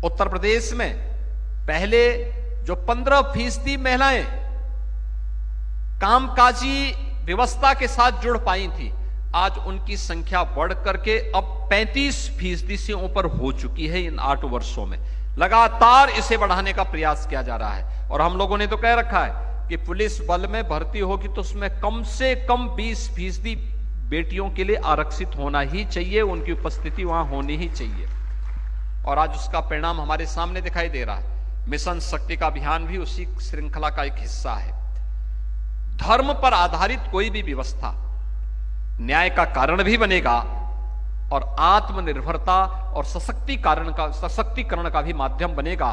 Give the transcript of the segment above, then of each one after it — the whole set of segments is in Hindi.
उत्तर प्रदेश में पहले जो 15% महिलाएं कामकाजी व्यवस्था के साथ जुड़ पाई थी, आज उनकी संख्या बढ़ करके अब 35% से ऊपर हो चुकी है। इन 8 वर्षों में लगातार इसे बढ़ाने का प्रयास किया जा रहा है। और हम लोगों ने तो कह रखा है कि पुलिस बल में भर्ती होगी तो उसमें कम से कम 20% बेटियों के लिए आरक्षित होना ही चाहिए, उनकी उपस्थिति वहां होनी ही चाहिए। और आज उसका परिणाम हमारे सामने दिखाई दे रहा है। मिशन शक्ति का अभियान भी उसी श्रृंखला का एक हिस्सा है। धर्म पर आधारित कोई भी व्यवस्था न्याय का कारण भी बनेगा और आत्मनिर्भरता और सशक्तिकरण का भी माध्यम बनेगा।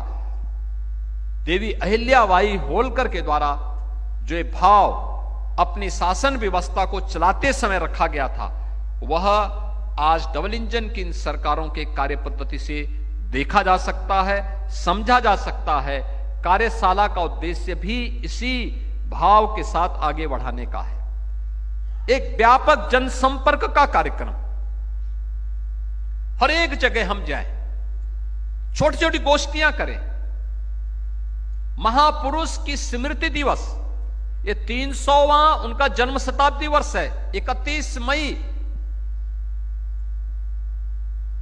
देवी अहिल्याबाई होलकर के द्वारा जो ये भाव अपनी शासन व्यवस्था को चलाते समय रखा गया था, वह आज डबल इंजन की इन सरकारों के कार्य पद्धति से देखा जा सकता है, समझा जा सकता है। कार्यशाला का उद्देश्य भी इसी भाव के साथ आगे बढ़ाने का है। एक व्यापक जनसंपर्क का कार्यक्रम, हर एक जगह हम जाएं, छोटी छोटी गोष्ठियां करें। महापुरुष की स्मृति दिवस, ये 300वां उनका जन्म शताब्दी वर्ष है। 31 मई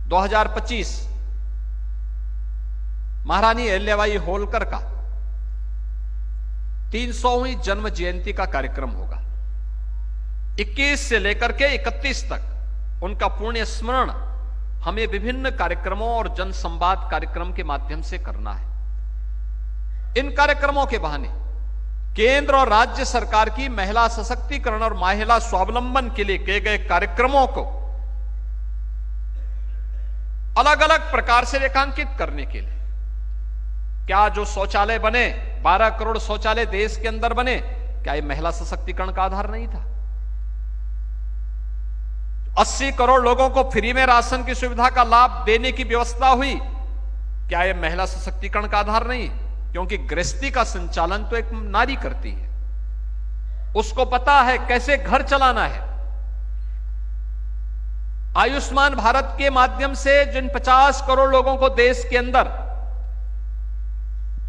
2025 महारानी अहिल्याबाई होलकर का 300वीं जन्म जयंती का कार्यक्रम होगा। 21 से लेकर के 31 तक उनका पुण्य स्मरण हमें विभिन्न कार्यक्रमों और जन संवाद कार्यक्रम के माध्यम से करना है। इन कार्यक्रमों के बहाने केंद्र और राज्य सरकार की महिला सशक्तिकरण और महिला स्वावलंबन के लिए किए गए कार्यक्रमों को अलग अलग प्रकार से रेखांकित करने के लिए, क्या जो शौचालय बने, 12 करोड़ शौचालय देश के अंदर बने, क्या ये महिला सशक्तिकरण का आधार नहीं था? 80 करोड़ लोगों को फ्री में राशन की सुविधा का लाभ देने की व्यवस्था हुई, क्या यह महिला सशक्तिकरण का आधार नहीं? क्योंकि गृहस्थी का संचालन तो एक नारी करती है, उसको पता है कैसे घर चलाना है। आयुष्मान भारत के माध्यम से जिन 50 करोड़ लोगों को देश के अंदर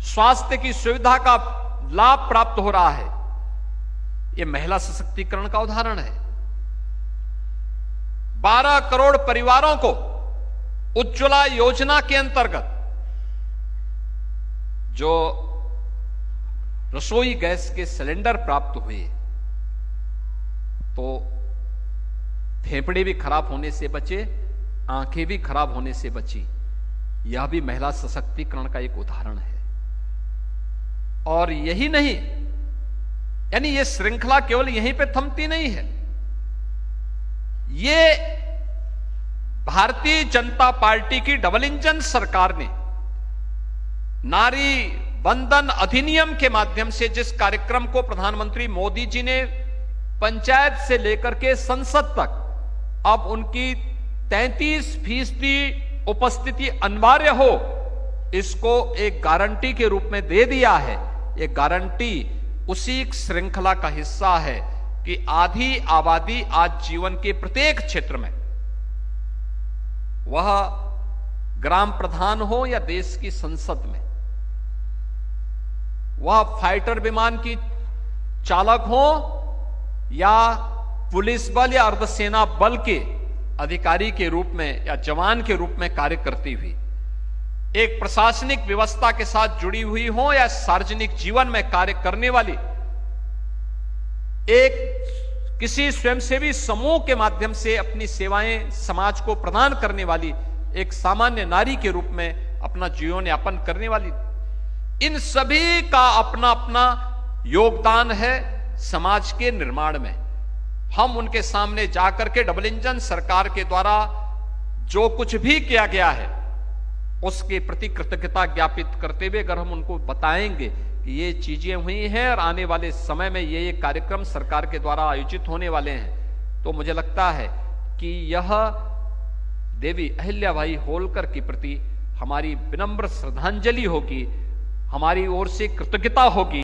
स्वास्थ्य की सुविधा का लाभ प्राप्त हो रहा है, यह महिला सशक्तिकरण का उदाहरण है। 12 करोड़ परिवारों को उज्ज्वला योजना के अंतर्गत जो रसोई गैस के सिलेंडर प्राप्त हुए, तो फेफड़े भी खराब होने से बचे, आंखें भी खराब होने से बची। यह भी महिला सशक्तिकरण का एक उदाहरण है। और यही नहीं, यानी यह श्रृंखला केवल यहीं पे थमती नहीं है। ये भारतीय जनता पार्टी की डबल इंजन सरकार ने नारी बंधन अधिनियम के माध्यम से जिस कार्यक्रम को प्रधानमंत्री मोदी जी ने पंचायत से लेकर के संसद तक अब उनकी 33% उपस्थिति अनिवार्य हो, इसको एक गारंटी के रूप में दे दिया है। एक गारंटी उसी श्रृंखला का हिस्सा है कि आधी आबादी आज जीवन के प्रत्येक क्षेत्र में, वह ग्राम प्रधान हो या देश की संसद में, वह फाइटर विमान की चालक हो या पुलिस बल या अर्धसेना बल के अधिकारी के रूप में या जवान के रूप में कार्य करती हुई, एक प्रशासनिक व्यवस्था के साथ जुड़ी हुई हो या सार्वजनिक जीवन में कार्य करने वाली, एक किसी स्वयंसेवी समूह के माध्यम से अपनी सेवाएं समाज को प्रदान करने वाली एक सामान्य नारी के रूप में अपना जीवन यापन करने वाली, इन सभी का अपना अपना योगदान है समाज के निर्माण में। हम उनके सामने जाकर के डबल इंजन सरकार के द्वारा जो कुछ भी किया गया है उसके प्रति कृतज्ञता ज्ञापित करते हुए अगर हम उनको बताएंगे कि ये चीजें हुई हैं और आने वाले समय में ये कार्यक्रम सरकार के द्वारा आयोजित होने वाले हैं, तो मुझे लगता है कि यह देवी अहिल्याबाई होलकर के प्रति हमारी विनम्र श्रद्धांजलि होगी, हमारी ओर से कृतज्ञता होगी।